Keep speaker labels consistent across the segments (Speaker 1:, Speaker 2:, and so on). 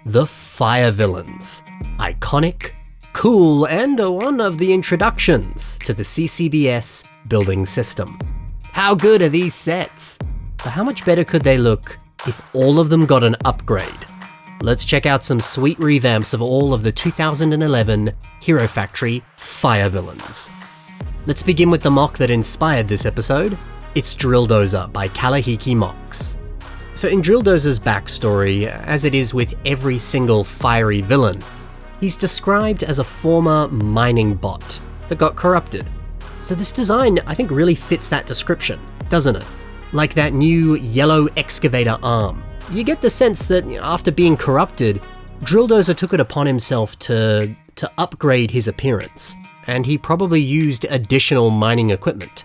Speaker 1: the Fire Villains. Iconic, cool, and one of the introductions to the CCBS building system. How good are these sets? But how much better could they look if all of them got an upgrade? Let's check out some sweet revamps of all of the 2011 Hero Factory Fire Villains. Let's begin with the mock that inspired this episode. It's Drilldozer by Kalahiki Mocks. So in Drilldozer's backstory, as it is with every single fiery villain, he's described as a former mining bot that got corrupted. So this design, I think, really fits that description, doesn't it? Like that new yellow excavator arm. You get the sense that after being corrupted, Drilldozer took it upon himself to upgrade his appearance, and he probably used additional mining equipment.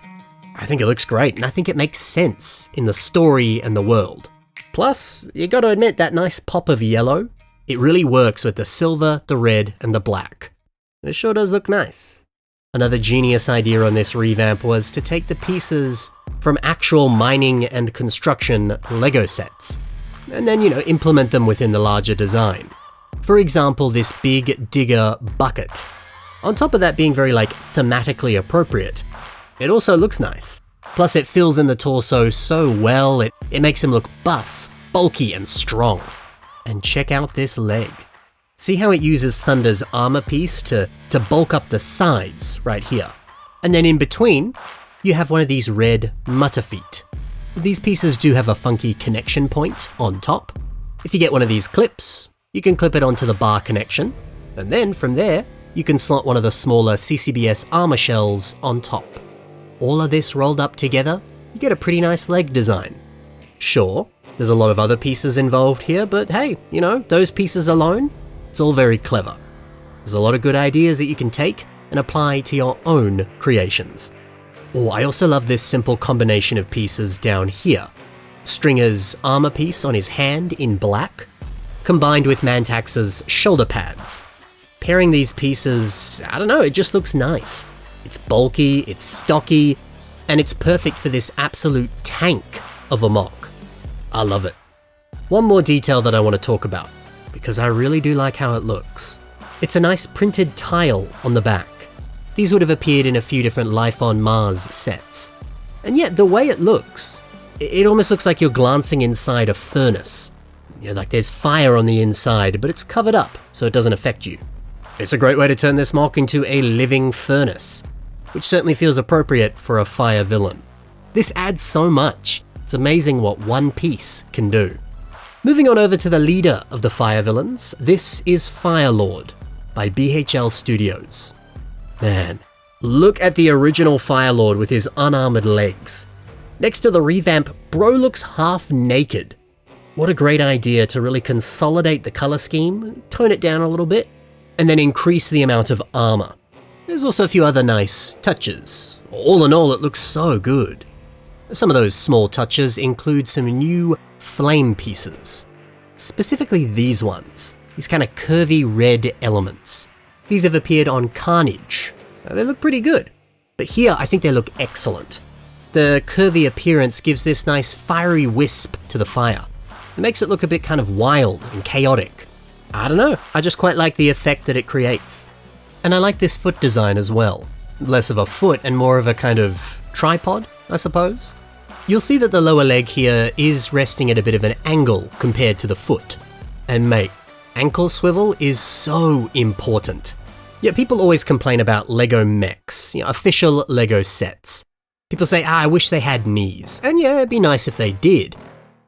Speaker 1: I think it looks great, and I think it makes sense in the story and the world. Plus, you gotta admit that nice pop of yellow, it really works with the silver, the red, and the black. It sure does look nice. Another genius idea on this revamp was to take the pieces from actual mining and construction Lego sets, and then, implement them within the larger design. For example, this big digger bucket. On top of that being very thematically appropriate, it also looks nice. Plus it fills in the torso so well, it makes him look buff, bulky, and strong. And check out this leg. See how it uses Thunder's armor piece to bulk up the sides right here. And then in between, you have one of these red mutter feet. These pieces do have a funky connection point on top. If you get one of these clips, you can clip it onto the bar connection, and then from there, you can slot one of the smaller CCBS armor shells on top. All of this rolled up together, you get a pretty nice leg design. Sure, there's a lot of other pieces involved here, but hey, those pieces alone, it's all very clever. There's a lot of good ideas that you can take and apply to your own creations. Oh, I also love this simple combination of pieces down here. Stringer's armor piece on his hand in black, combined with Mantax's shoulder pads. Pairing these pieces, I don't know, it just looks nice. It's bulky, it's stocky, and it's perfect for this absolute tank of a mock. I love it. One more detail that I want to talk about, because I really do like how it looks. It's a nice printed tile on the back. These would have appeared in a few different Life on Mars sets. And yet, the way it looks, it almost looks like you're glancing inside a furnace. Like there's fire on the inside, but it's covered up, so it doesn't affect you. It's a great way to turn this mock into a living furnace, which certainly feels appropriate for a fire villain. This adds so much. It's amazing what one piece can do. Moving on over to the leader of the fire villains, this is Firelord by BHL Studios. Man, look at the original Firelord with his unarmored legs. Next to the revamp, bro looks half naked. What a great idea to really consolidate the color scheme, tone it down a little bit, and then increase the amount of armor. There's also a few other nice touches. All in all, it looks so good. Some of those small touches include some new flame pieces. Specifically these ones, these kind of curvy red elements. These have appeared on Carnage. They look pretty good, but here I think they look excellent. The curvy appearance gives this nice fiery wisp to the fire. It makes it look a bit kind of wild and chaotic. I don't know, I just quite like the effect that it creates. And I like this foot design as well. Less of a foot and more of a kind of tripod, I suppose. You'll see that the lower leg here is resting at a bit of an angle compared to the foot. And mate, ankle swivel is so important. Yet people always complain about Lego mechs, official Lego sets. People say, I wish they had knees. And yeah, it'd be nice if they did.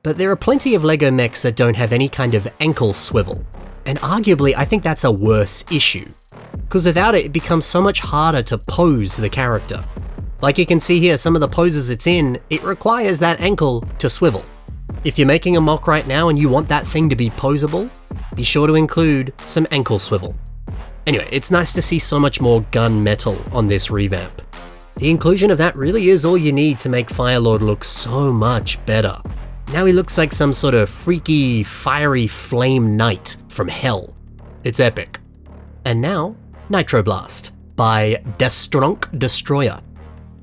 Speaker 1: But there are plenty of Lego mechs that don't have any kind of ankle swivel. And arguably, I think that's a worse issue. Because without it, it becomes so much harder to pose the character. Like you can see here, some of the poses it's in, it requires that ankle to swivel. If you're making a mock right now and you want that thing to be posable, be sure to include some ankle swivel. Anyway, it's nice to see so much more gun metal on this revamp. The inclusion of that really is all you need to make Firelord look so much better. Now he looks like some sort of freaky, fiery flame knight from hell. It's epic. And now, Nitro Blast by Destronk Destroyer.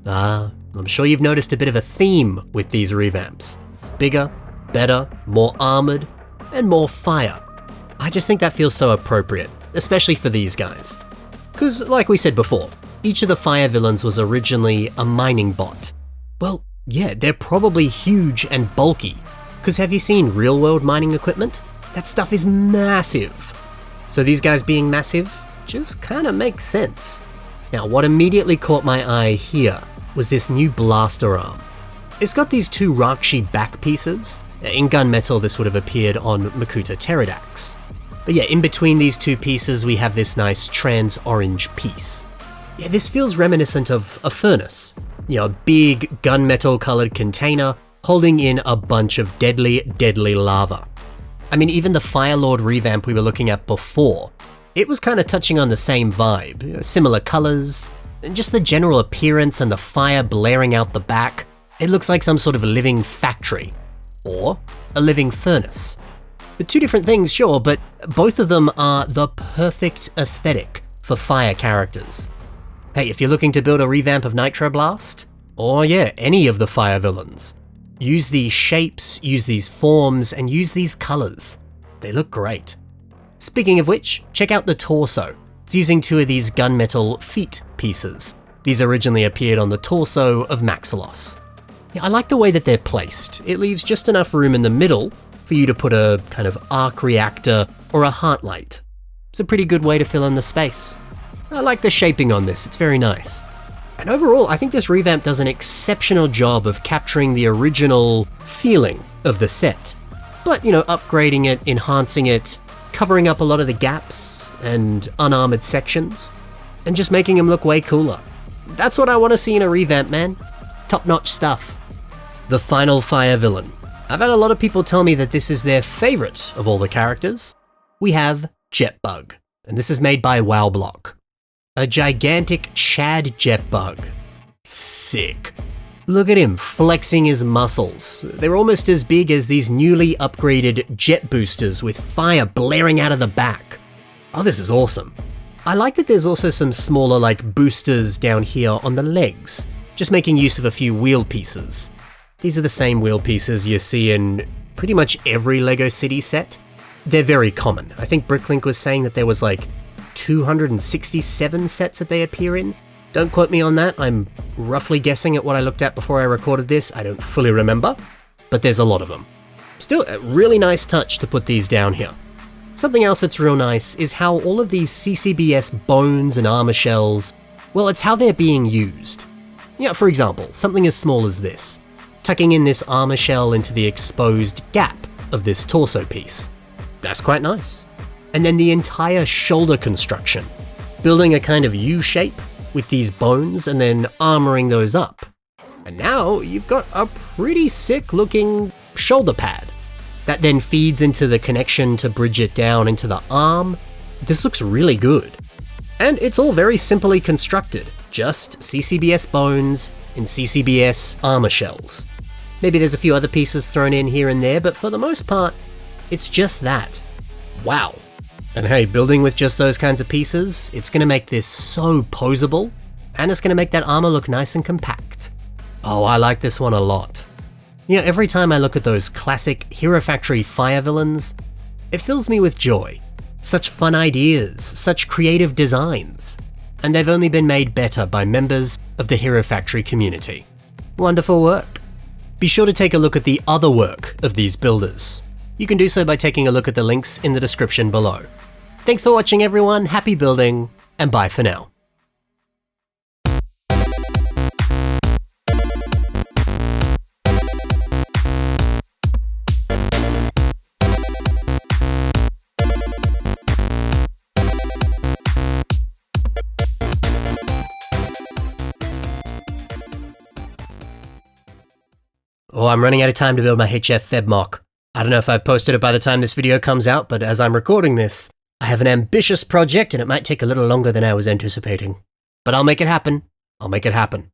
Speaker 1: I'm sure you've noticed a bit of a theme with these revamps. Bigger, better, more armored, and more fire. I just think that feels so appropriate, especially for these guys. Because, like we said before, each of the fire villains was originally a mining bot. Well, yeah, they're probably huge and bulky, because have you seen real-world mining equipment? That stuff is massive. So these guys being massive just kind of makes sense. Now, what immediately caught my eye here was this new blaster arm. It's got these two Rakshi back pieces. In gunmetal, this would have appeared on Makuta Pterodax. But yeah, in between these two pieces, we have this nice trans-orange piece. Yeah, this feels reminiscent of a furnace. You know, a big gunmetal-colored container holding in a bunch of deadly, deadly lava. I mean, even the Firelord revamp we were looking at before, it was kind of touching on the same vibe. You know, similar colors, and just the general appearance and the fire blaring out the back. It looks like some sort of living factory, or a living furnace. The two different things, sure, but both of them are the perfect aesthetic for fire characters. Hey, if you're looking to build a revamp of Nitro Blast, or yeah, any of the fire villains, use these shapes, use these forms, and use these colors. They look great. Speaking of which, check out the torso. It's using two of these gunmetal feet pieces. These originally appeared on the torso of Maxilos. Yeah, I like the way that they're placed. It leaves just enough room in the middle for you to put a kind of arc reactor or a heart light. It's a pretty good way to fill in the space. I like the shaping on this, it's very nice. And overall, I think this revamp does an exceptional job of capturing the original feeling of the set. But, you know, upgrading it, enhancing it, covering up a lot of the gaps and unarmored sections, and just making them look way cooler. That's what I want to see in a revamp, man. Top-notch stuff. The final fire villain. I've had a lot of people tell me that this is their favorite of all the characters. We have Jetbug, and this is made by WoWblock. A gigantic Chad Jetbug. Sick. Look at him flexing his muscles. They're almost as big as these newly upgraded jet boosters with fire blaring out of the back. Oh, this is awesome. I like that there's also some smaller like boosters down here on the legs, just making use of a few wheel pieces. These are the same wheel pieces you see in pretty much every LEGO City set. They're very common. I think Bricklink was saying that there was like 267 sets that they appear in. Don't quote me on that, I'm roughly guessing at what I looked at before I recorded this, I don't fully remember, but there's a lot of them. Still, a really nice touch to put these down here. Something else that's real nice is how all of these CCBS bones and armor shells, well, it's how they're being used. You know, for example, something as small as this, tucking in this armor shell into the exposed gap of this torso piece. That's quite nice. And then the entire shoulder construction, building a kind of U shape with these bones and then armoring those up. And now you've got a pretty sick looking shoulder pad that then feeds into the connection to bridge it down into the arm. This looks really good. And it's all very simply constructed, just CCBS bones and CCBS armor shells. Maybe there's a few other pieces thrown in here and there, but for the most part, it's just that. Wow. And hey, building with just those kinds of pieces, it's gonna make this so poseable, and it's gonna make that armor look nice and compact. Oh, I like this one a lot. You know, every time I look at those classic Hero Factory fire villains, it fills me with joy. Such fun ideas, such creative designs. And they've only been made better by members of the Hero Factory community. Wonderful work. Be sure to take a look at the other work of these builders. You can do so by taking a look at the links in the description below. Thanks for watching everyone, happy building, and bye for now. Oh, I'm running out of time to build my HF Feb mock. I don't know if I've posted it by the time this video comes out, but as I'm recording this, I have an ambitious project and it might take a little longer than I was anticipating. But I'll make it happen. I'll make it happen.